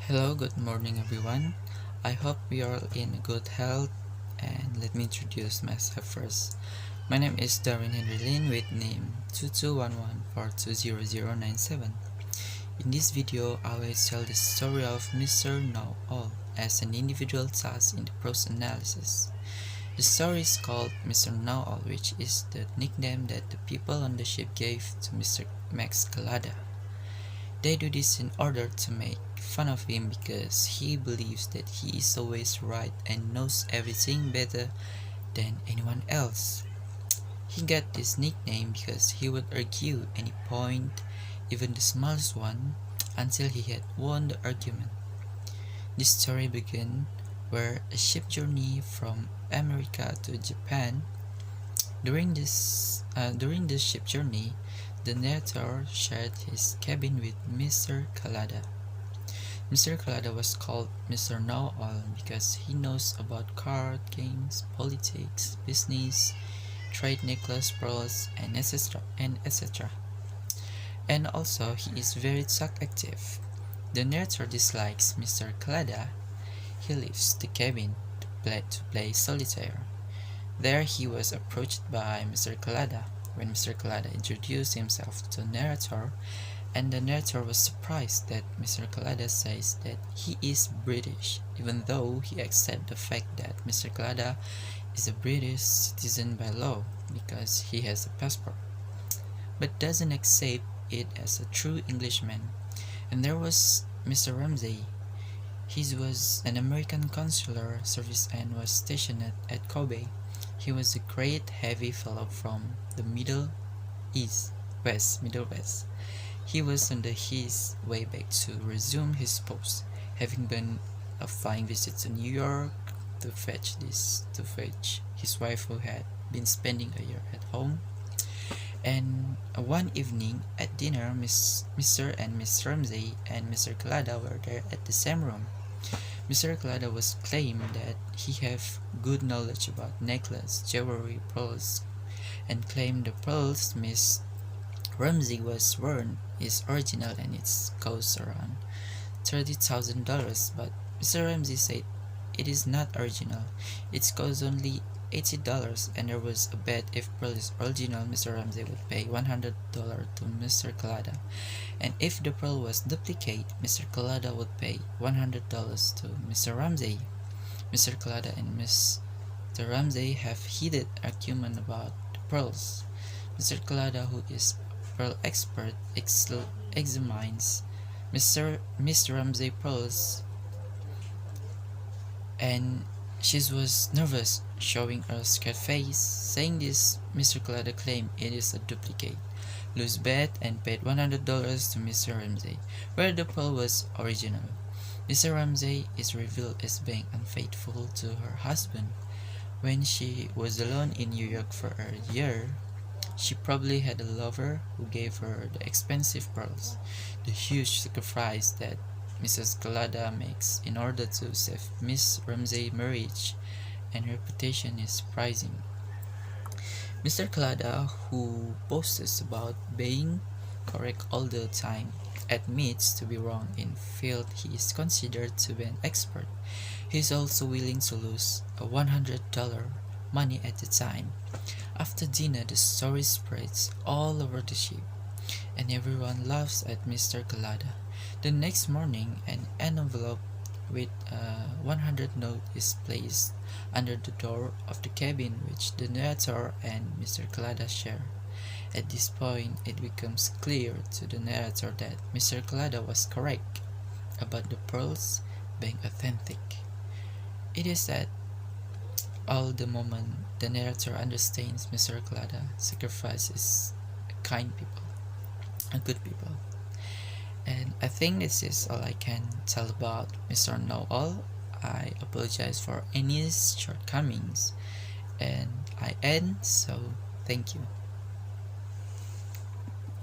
Hello, good morning everyone. I hope we are in good health, and let me introduce myself first. My name is Darwin Henry Lin with name 2211420097. In this video, I will tell the story of Mr. Know-All as an individual task in the prose analysis. The story is called Mr. Know-All, which is the nickname that the people on the ship gave to Mr. Max Calada. They do this in order to make fun of him because he believes that he is always right and knows everything better than anyone else. He got this nickname because he would argue any point, even the smallest one, until he had won the argument. This story began where a ship journey from America to Japan. During this ship journey, the narrator shared his cabin with Mr. Calada. Mr. Calada was called Mr. Know-All because he knows about card games, politics, business, trade necklace pearls, and etc. And also, he is very talk active. The narrator dislikes Mr. Calada. He leaves the cabin to play solitaire. There he was approached by Mr. Calada. When Mr. Calada introduced himself to the narrator, and the narrator was surprised that Mr. Calada says that he is British, even though he accepts the fact that Mr. Calada is a British citizen by law because he has a passport, but doesn't accept it as a true Englishman. And there was Mr. Ramsay. He was an American consular service and was stationed at Kobe. He was a great heavy fellow from the Middle West. He was on his way back to resume his post, having been a flying visit to New York to fetch his wife who had been spending a year at home. And one evening at dinner, Mr. and Miss Ramsay and Mr. Calada were there at the same room. Mr. Calada was claimed that he have good knowledge about necklace, jewelry, pearls, and claimed the pearls Miss Ramsay was worn is original and it costs around $30,000. But Mr. Ramsay said it is not original. It costs only $80, and there was a bet if pearl is original, Mr. Ramsay would pay $100 to Mr. Calada, and if the pearl was duplicate, Mr. Calada would pay $100 to Mr. Ramsay. Mr. Calada and Mr. Ramsay have heated argument about the pearls. Mr. Calada, who is pearl expert, examines Mr. Ramsay pearls, and she was nervous, showing a scared face. Saying this, Mr. Calada claimed it is a duplicate. Lose bet and paid $100 to Mr. Ramsay, where the pearl was original. Mr. Ramsay is revealed as being unfaithful to her husband. When she was alone in New York for a year, she probably had a lover who gave her the expensive pearls. The huge sacrifice that Mrs. Calada makes in order to save Miss Ramsay's marriage and reputation is surprising. Mr. Calada, who boasts about being correct all the time, admits to be wrong in field he is considered to be an expert. He is also willing to lose a $100 money at a time. After dinner, the story spreads all over the ship, and everyone laughs at Mr. Calada. The next morning, an envelope with a 100 note is placed under the door of the cabin, which the narrator and Mr. Calada share. At this point, it becomes clear to the narrator that Mr. Calada was correct about the pearls being authentic. It is at all the moment the narrator understands Mr. Calada sacrifices a good people. And I think this is all I can tell about Mr. Know-All. I apologize for any shortcomings, and I end, so thank you.